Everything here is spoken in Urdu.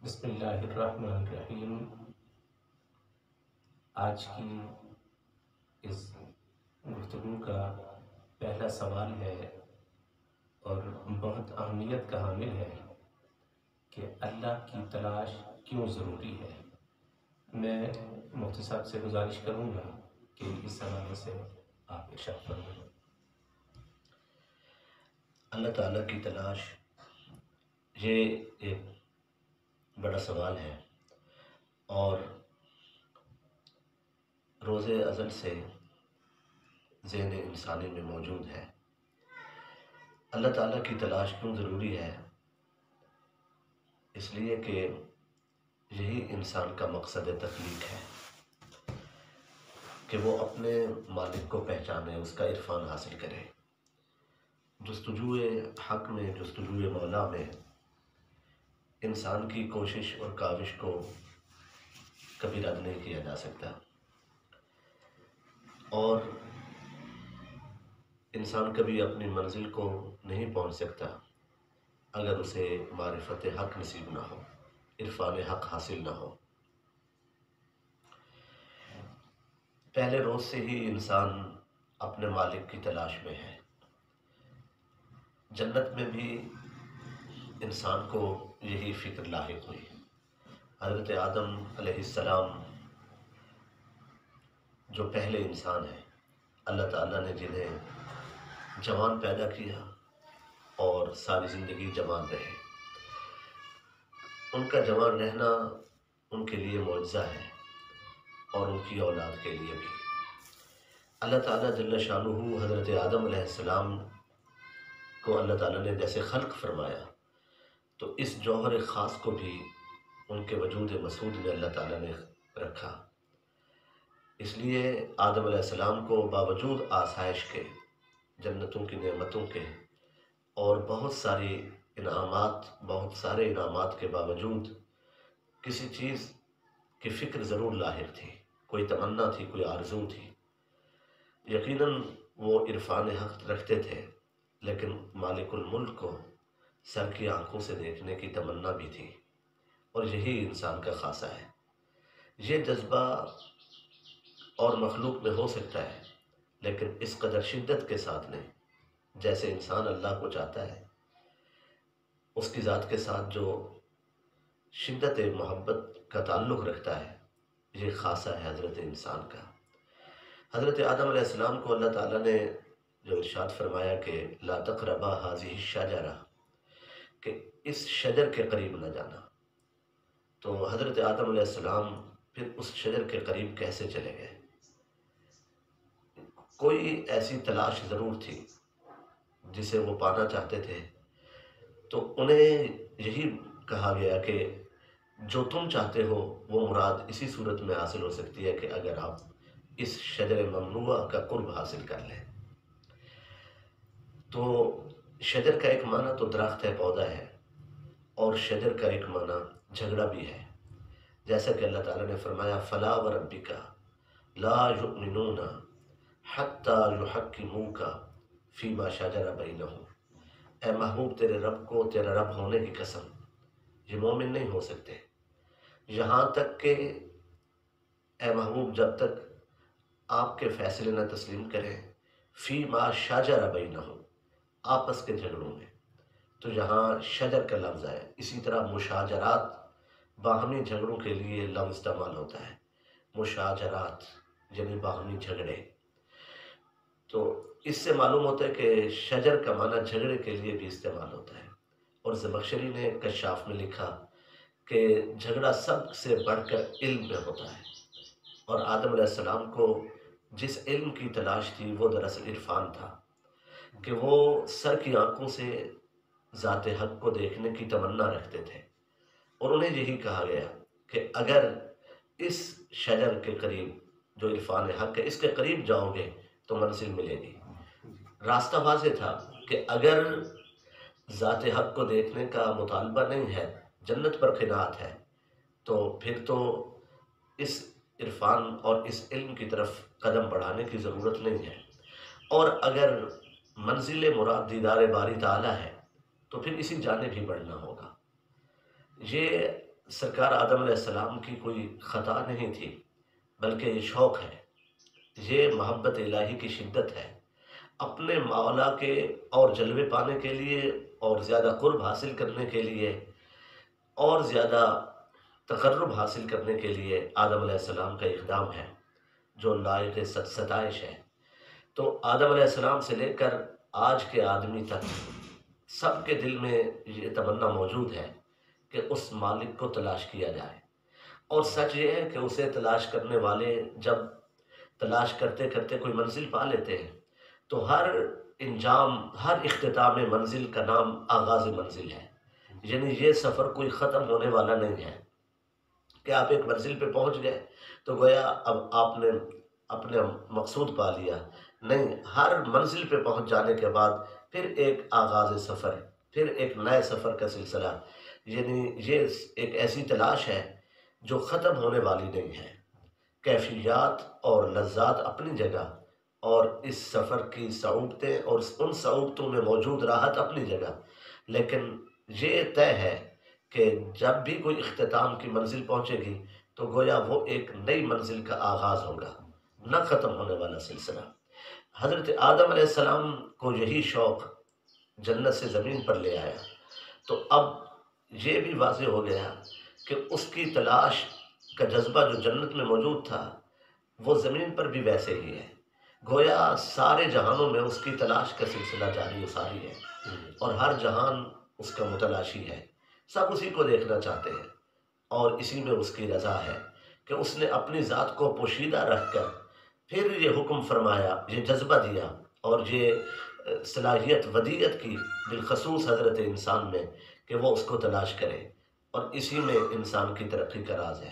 بسم اللہ الرحمن الرحیم۔ آج کی اس گفتگو کا پہلا سوال ہے اور بہت اہمیت کا حامل ہے کہ اللہ کی تلاش کیوں ضروری ہے۔ میں مفتی صاحب سے گزارش کروں گا کہ اس حوالے سے آپ ارشاد فرمائیں۔ اللہ تعالیٰ کی تلاش یہ ایک بڑا سوال ہے اور روز ازل سے ذہن انسانی میں موجود ہے۔ اللہ تعالیٰ کی تلاش کیوں ضروری ہے؟ اس لیے کہ یہی انسان کا مقصد تخلیق ہے کہ وہ اپنے مالک کو پہچانے، اس کا عرفان حاصل کرے۔ جستجوئے حق میں، جستجوئے مولا میں انسان کی کوشش اور کاوش کو کبھی رد نہیں کیا جا سکتا، اور انسان کبھی اپنی منزل کو نہیں پہنچ سکتا اگر اسے معرفت حق نصیب نہ ہو، عرفان حق حاصل نہ ہو۔ پہلے روز سے ہی انسان اپنے مالک کی تلاش میں ہے۔ جنت میں بھی انسان کو یہی فکر لاحق ہوئی۔ حضرت آدم علیہ السلام جو پہلے انسان ہیں، اللہ تعالیٰ نے جنہیں جوان پیدا کیا اور ساری زندگی جوان رہے، ان کا جوان رہنا ان کے لیے معجزہ ہے اور ان کی اولاد کے لیے بھی۔ اللہ تعالیٰ جل شانہ حضرت آدم علیہ السلام کو اللہ تعالیٰ نے جیسے خلق فرمایا، تو اس جوہر خاص کو بھی ان کے وجود مسعود میں اللہ تعالیٰ نے رکھا۔ اس لیے آدم علیہ السلام کو باوجود آسائش کے، جنتوں کی نعمتوں کے اور بہت سارے انعامات کے باوجود کسی چیز کی فکر ضرور لاحق تھی، کوئی تمنا تھی، کوئی آرزو تھی۔ یقیناً وہ عرفان حق رکھتے تھے، لیکن مالک الملک کو سر کی آنکھوں سے دیکھنے کی تمنا بھی تھی، اور یہی انسان کا خاصہ ہے۔ یہ جذبہ اور مخلوق میں ہو سکتا ہے، لیکن اس قدر شدت کے ساتھ نہیں جیسے انسان اللہ کو چاہتا ہے۔ اس کی ذات کے ساتھ جو شدت محبت کا تعلق رکھتا ہے، یہ خاصہ ہے حضرت انسان کا۔ حضرت آدم علیہ السلام کو اللہ تعالیٰ نے جو ارشاد فرمایا کہ لا تقربا هذه الشجرہ، کہ اس شجر کے قریب نہ جانا، تو حضرت آدم علیہ السلام پھر اس شجر کے قریب کیسے چلے گئے؟ کوئی ایسی تلاش ضرور تھی جسے وہ پانا چاہتے تھے، تو انہیں یہی کہا گیا کہ جو تم چاہتے ہو وہ مراد اسی صورت میں حاصل ہو سکتی ہے کہ اگر آپ اس شجر ممنوعہ کا قرب حاصل کر لیں۔ تو شجر کا ایک معنی تو درخت ہے، پودا ہے، اور شجر کا ایک معنی جھگڑا بھی ہے، جیسا کہ اللہ تعالیٰ نے فرمایا فلا وربک لا یؤمنون حتی یحکموک فیما شجر بینہم۔ اے محبوب، تیرے رب کو، تیرا رب ہونے کی قسم، یہ مومن نہیں ہو سکتے یہاں تک کہ اے محبوب جب تک آپ کے فیصلے نہ تسلیم کریں فیما شجر بینہم، آپس کے جھگڑوں میں۔ تو یہاں شجر کا لفظ ہے، اسی طرح مشاجرات، باہمی جھگڑوں کے لیے لفظ استعمال ہوتا ہے، مشاجرات یعنی باہمی جھگڑے۔ تو اس سے معلوم ہوتا ہے کہ شجر کا معنی جھگڑے کے لیے بھی استعمال ہوتا ہے۔ اور زمخشری نے کشاف میں لکھا کہ جھگڑا سب سے بڑھ کر علم میں ہوتا ہے، اور آدم علیہ السلام کو جس علم کی تلاش تھی وہ دراصل عرفان تھا، کہ وہ سر کی آنکھوں سے ذات حق کو دیکھنے کی تمنا رکھتے تھے، اور انہیں یہی کہا گیا کہ اگر اس شجر کے قریب جو عرفان حق ہے اس کے قریب جاؤ گے تو منزل ملے گی۔ راستہ واضح تھا کہ اگر ذات حق کو دیکھنے کا مطالبہ نہیں ہے، جنت پر قناعت ہے، تو پھر تو اس عرفان اور اس علم کی طرف قدم بڑھانے کی ضرورت نہیں ہے، اور اگر منزل مراد دیدار باری تعالیٰ ہے تو پھر اسی جانب ہی بڑھنا ہوگا۔ یہ سرکار آدم علیہ السلام کی کوئی خطا نہیں تھی، بلکہ یہ شوق ہے، یہ محبت الہی کی شدت ہے، اپنے مولا کے اور جلوے پانے کے لیے اور زیادہ قرب حاصل کرنے کے لیے اور زیادہ تقرب حاصل کرنے کے لیے آدم علیہ السلام کا اقدام ہے جو لائق ستائش ہے۔ تو آدم علیہ السلام سے لے کر آج کے آدمی تک سب کے دل میں یہ تمنا موجود ہے کہ اس مالک کو تلاش کیا جائے، اور سچ یہ ہے کہ اسے تلاش کرنے والے جب تلاش کرتے کرتے کوئی منزل پا لیتے ہیں تو ہر انجام، ہر اختتام منزل کا نام آغاز منزل ہے، یعنی یہ سفر کوئی ختم ہونے والا نہیں ہے کہ آپ ایک منزل پہ پہنچ گئے تو گویا اب آپ نے اپنے مقصود پا لیا، نہیں، ہر منزل پہ پہنچ جانے کے بعد پھر ایک آغاز سفر، پھر ایک نئے سفر کا سلسلہ، یعنی یہ ایک ایسی تلاش ہے جو ختم ہونے والی نہیں ہے۔ کیفیات اور لذات اپنی جگہ، اور اس سفر کی صعوبتیں اور ان صعوبتوں میں موجود راحت اپنی جگہ، لیکن یہ طے ہے کہ جب بھی کوئی اختتام کی منزل پہنچے گی تو گویا وہ ایک نئی منزل کا آغاز ہوگا، نہ ختم ہونے والا سلسلہ۔ حضرت آدم علیہ السلام کو یہی شوق جنت سے زمین پر لے آیا، تو اب یہ بھی واضح ہو گیا کہ اس کی تلاش کا جذبہ جو جنت میں موجود تھا وہ زمین پر بھی ویسے ہی ہے، گویا سارے جہانوں میں اس کی تلاش کا سلسلہ جاری و ساری ہے، اور ہر جہان اس کا متلاشی ہے، سب اسی کو دیکھنا چاہتے ہیں، اور اسی میں اس کی رضا ہے کہ اس نے اپنی ذات کو پوشیدہ رکھ کر پھر یہ حکم فرمایا، یہ جذبہ دیا اور یہ صلاحیت ودیعت کی بالخصوص حضرت انسان میں کہ وہ اس کو تلاش کرے، اور اسی میں انسان کی ترقی کا راز ہے۔